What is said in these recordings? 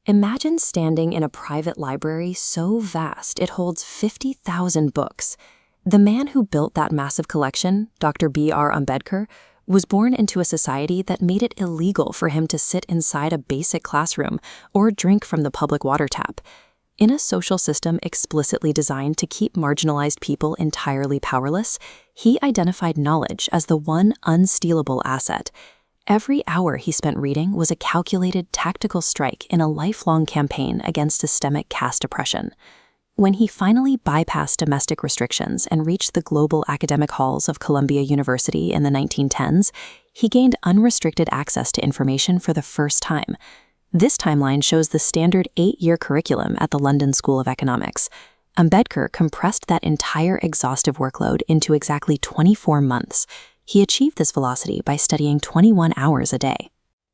Imagine standing in a private library so vast it holds 50,000 books. The man who built that massive collection, Dr. B.R. Ambedkar, was born into a society that made it illegal for him to sit inside a basic classroom or drink from the public water tap. In a social system explicitly designed to keep marginalized people entirely powerless, he identified knowledge as the one unstealable asset. Every hour he spent reading was a calculated tactical strike in a lifelong campaign against systemic caste oppression. When he finally bypassed domestic restrictions and reached the global academic halls of Columbia University in the 1910s, he gained unrestricted access to information for the first time. This timeline shows the standard 8-year curriculum at the London School of Economics. Ambedkar compressed that entire exhaustive workload into exactly 24 months. He achieved this velocity by studying 21 hours a day.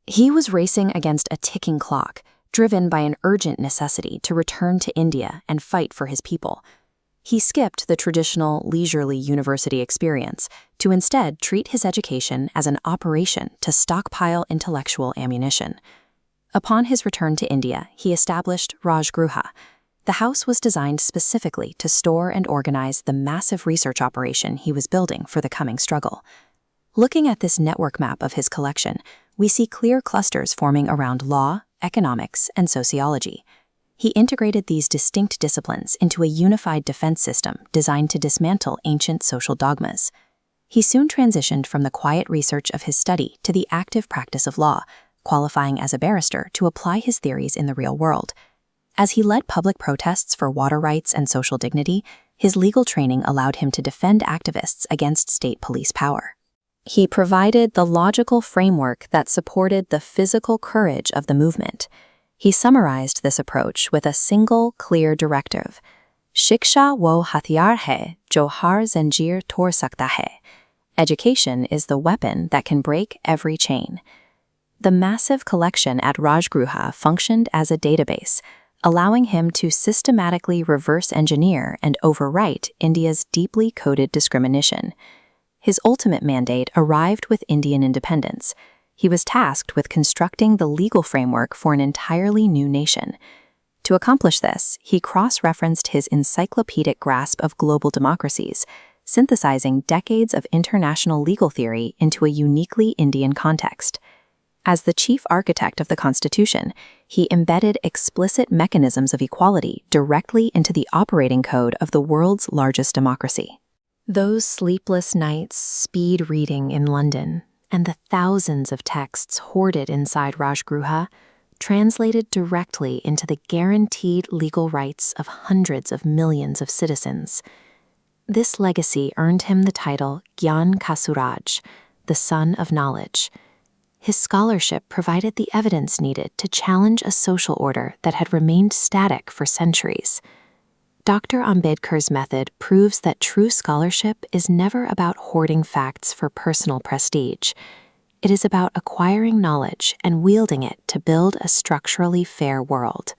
He was racing against a ticking clock, driven by an urgent necessity to return to India and fight for his people. He skipped the traditional leisurely university experience to instead treat his education as an operation to stockpile intellectual ammunition. Upon his return to India, he established Rajgruha. The house was designed specifically to store and organize the massive research operation he was building for the coming struggle. Looking at this network map of his collection, we see clear clusters forming around law, economics, and sociology. He integrated these distinct disciplines into a unified defense system designed to dismantle ancient social dogmas. He soon transitioned from the quiet research of his study to the active practice of law, qualifying as a barrister to apply his theories in the real world. As he led public protests for water rights and social dignity, his legal training allowed him to defend activists against state police power. He provided the logical framework that supported the physical courage of the movement. He summarized this approach with a single, clear directive: Shiksha wo hatiyar hai, jo har zanjir tor sakta hai. Education is the weapon that can break every chain. The massive collection at Rajgruha functioned as a database, allowing him to systematically reverse engineer and overwrite India's deeply coded discrimination. His ultimate mandate arrived with Indian independence. He was tasked with constructing the legal framework for an entirely new nation. To accomplish this, he cross-referenced his encyclopedic grasp of global democracies, synthesizing decades of international legal theory into a uniquely Indian context. As the chief architect of the Constitution, he embedded explicit mechanisms of equality directly into the operating code of the world's largest democracy. Those sleepless nights speed reading in London, and the thousands of texts hoarded inside Rajgruha translated directly into the guaranteed legal rights of hundreds of millions of citizens. This legacy earned him the title Gyan Ka Suraj, the Sun of Knowledge. His scholarship provided the evidence needed to challenge a social order that had remained static for centuries. Dr. Ambedkar's method proves that true scholarship is never about hoarding facts for personal prestige. It is about acquiring knowledge and wielding it to build a structurally fair world.